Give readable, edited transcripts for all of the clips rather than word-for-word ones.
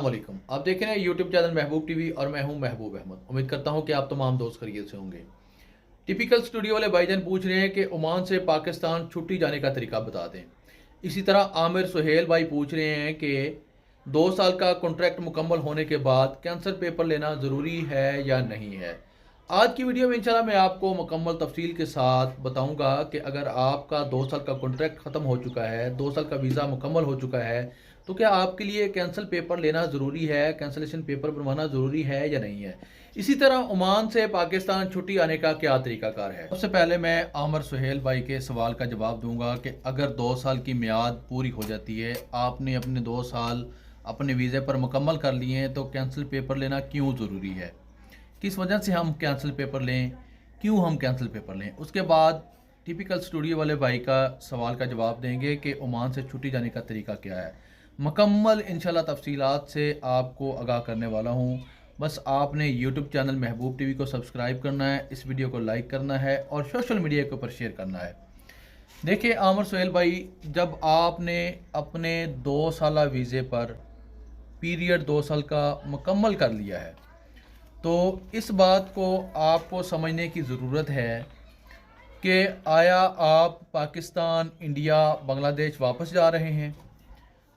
वालेकुम। आप देख रहे हैं यूट्यूब चैनल महबूब टीवी और मैं हूं महबूब अहमद। उम्मीद करता हूं कि आप तमाम दोस्त खैरियत से होंगे। टिपिकल स्टूडियो वाले भाईजान पूछ रहे हैं कि ओमान से पाकिस्तान छुट्टी जाने का तरीका बता दें। इसी तरह आमिर सुहेल भाई पूछ रहे हैं कि 2 साल का कॉन्ट्रैक्ट मुकम्मल होने के बाद कैंसर पेपर लेना ज़रूरी है या नहीं है। आज की वीडियो में इंशाल्लाह मैं आपको मुकम्मल तफसील के साथ बताऊंगा कि अगर आपका 2 साल का कॉन्ट्रैक्ट ख़त्म हो चुका है, 2 साल का वीज़ा मुकम्मल हो चुका है, तो क्या आपके लिए कैंसिल पेपर लेना ज़रूरी है, कैंसलेशन पेपर बनवाना ज़रूरी है या नहीं है। इसी तरह ओमान से पाकिस्तान छुट्टी आने का क्या तरीकाकार है। सबसे पहले मैं आमिर सुहेल भाई के सवाल का जवाब दूंगा कि अगर 2 साल की मियाद पूरी हो जाती है, आपने अपने 2 साल अपने वीज़े पर मुकम्मल कर लिए हैं, तो कैंसिल पेपर लेना क्यों ज़रूरी है, किस वजह से हम कैंसिल पेपर लें, क्यों हम कैंसिल पेपर लें। उसके बाद टिपिकल स्टूडियो वाले भाई का सवाल का जवाब देंगे कि ओमान से छुट्टी जाने का तरीका क्या है। मुकम्मल इंशाल्लाह तफसीलात से आपको आगाह करने वाला हूँ। बस आपने यूट्यूब चैनल महबूब टीवी को सब्सक्राइब करना है, इस वीडियो को लाइक करना है और सोशल मीडिया के ऊपर शेयर करना है। देखिए आमिर सुहेल भाई, जब आपने अपने 2 साल वीज़े पर पीरियड 2 साल का मुकम्मल कर लिया है, तो इस बात को आपको समझने की ज़रूरत है कि आया आप पाकिस्तान, इंडिया, बांग्लादेश वापस जा रहे हैं,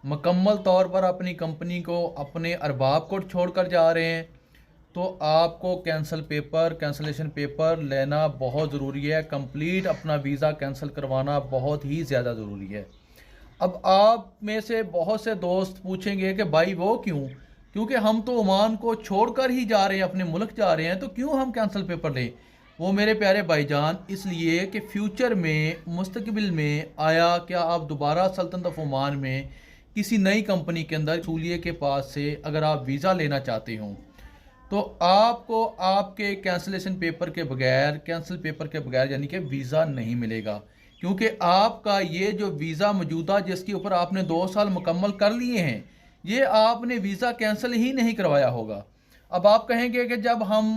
मुकम्मल तौर पर अपनी कंपनी को, अपने अरबाब को छोड़कर जा रहे हैं, तो आपको कैंसलेशन पेपर लेना बहुत ज़रूरी है। कंप्लीट अपना वीज़ा कैंसिल करवाना बहुत ही ज़्यादा ज़रूरी है। अब आप में से बहुत से दोस्त पूछेंगे कि भाई वो क्यों, क्योंकि हम तो ओमान को छोड़कर ही जा रहे हैं, अपने मुल्क जा रहे हैं, तो क्यों हम कैंसिल पेपर लें। वो मेरे प्यारे भाईजान, इसलिए कि फ्यूचर में, मुस्तकबिल में आया क्या आप दोबारा सल्तनत ऑफ ओमान में किसी नई कंपनी के अंदर सूलिये के पास से अगर आप वीज़ा लेना चाहते हो, तो आपको आपके कैंसिलेशन पेपर के बगैर, कैंसिल पेपर के बगैर यानी कि वीज़ा नहीं मिलेगा। क्योंकि आपका ये जो वीज़ा मौजूदा जिसके ऊपर आपने 2 साल मुकम्मल कर लिए हैं, ये आपने वीज़ा कैंसिल ही नहीं करवाया होगा। अब आप कहेंगे कि जब हम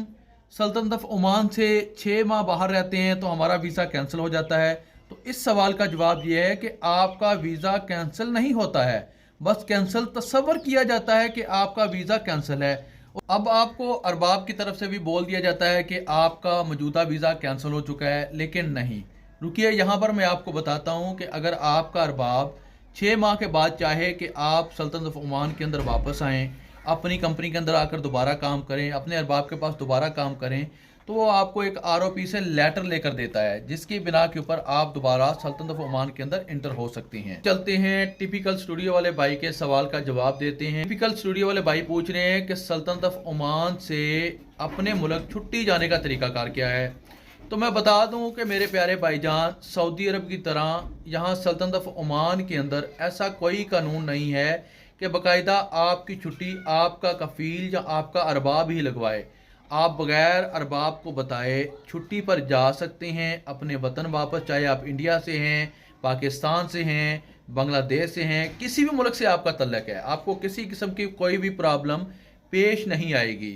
सल्तनत ऑफ ओमान से 6 माह बाहर रहते हैं तो हमारा वीज़ा कैंसिल हो जाता है। तो इस सवाल का जवाब ये है कि आपका वीज़ा कैंसिल नहीं होता है, बस कैंसिल तस्वर किया जाता है कि आपका वीज़ा कैंसिल है। अब आपको अरबाब की तरफ से भी बोल दिया जाता है कि आपका मौजूदा वीज़ा कैंसिल हो चुका है, लेकिन नहीं। रुकिए, यहाँ पर मैं आपको बताता हूँ कि अगर आपका अरबाब 6 माह के बाद चाहे कि आप सल्तनत ऑफ ओमान के अंदर वापस आएँ, अपनी कंपनी के अंदर आकर दोबारा काम करें, अपने अरबाब के पास दोबारा काम करें, तो वो आपको एक आरओपी से लेटर लेकर देता है, जिसकी बिना के ऊपर आप दोबारा सल्तनत ऑफ ओमान के अंदर इंटर हो सकते हैं। चलते हैं टिपिकल स्टूडियो वाले भाई के सवाल का जवाब देते हैं। टिपिकल स्टूडियो वाले भाई पूछ रहे हैं कि सल्तनत ऑफ ओमान से अपने मुल्क छुट्टी जाने का तरीकाकार क्या है। तो मैं बता दूं कि मेरे प्यारे भाईजान, सऊदी अरब की तरह यहाँ सल्तनत ऑफ ओमान के अंदर ऐसा कोई कानून नहीं है कि बाकायदा आपकी छुट्टी आपका कफील या आपका अरबाब ही लगवाए। आप बगैर अरबाब को बताए छुट्टी पर जा सकते हैं अपने वतन वापस, चाहे आप इंडिया से हैं, पाकिस्तान से हैं, बांग्लादेश से हैं, किसी भी मुल्क से आपका तल्लक है, आपको किसी किस्म की कोई भी प्रॉब्लम पेश नहीं आएगी।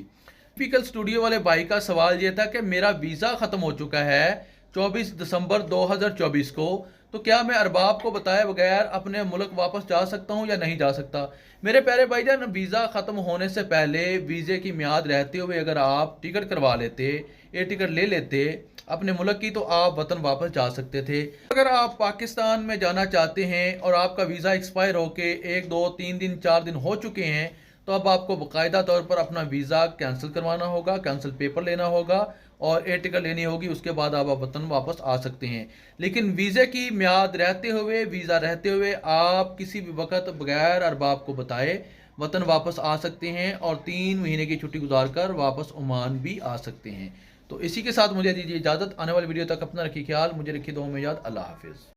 टिपिकल स्टूडियो वाले भाई का सवाल ये था कि मेरा वीज़ा ख़त्म हो चुका है 24 दिसंबर 2024 को, तो क्या मैं अरबाब को बताए बगैर अपने मुल्क वापस जा सकता हूं या नहीं जा सकता। मेरे प्यारे भाईजान, वीज़ा ख़त्म होने से पहले वीज़े की मियाद रहते हुए अगर आप टिकट करवा लेते, एयर टिकट ले लेते अपने मुल्क की, तो आप वतन वापस जा सकते थे। अगर आप पाकिस्तान में जाना चाहते हैं और आपका वीज़ा एक्सपायर होके 1, 2, 3 दिन, 4 दिन हो चुके हैं, तो अब आपको बाकायदा तौर पर अपना वीज़ा कैंसिल करवाना होगा, कैंसिल पेपर लेना होगा और एयर टिकट लेनी होगी। उसके बाद आप वतन वापस आ सकते हैं। लेकिन वीज़े की मियाद रहते हुए, वीज़ा रहते हुए आप किसी भी वक्त बगैर अरबाब को बताए वतन वापस आ सकते हैं और 3 महीने की छुट्टी गुजार कर वापस ओमान भी आ सकते हैं। तो इसी के साथ मुझे दीजिए इजाज़त। आने वाली वीडियो तक अपना रखिए ख्याल, मुझे रखिए दुआ में याद। अल्लाह हाफिज़।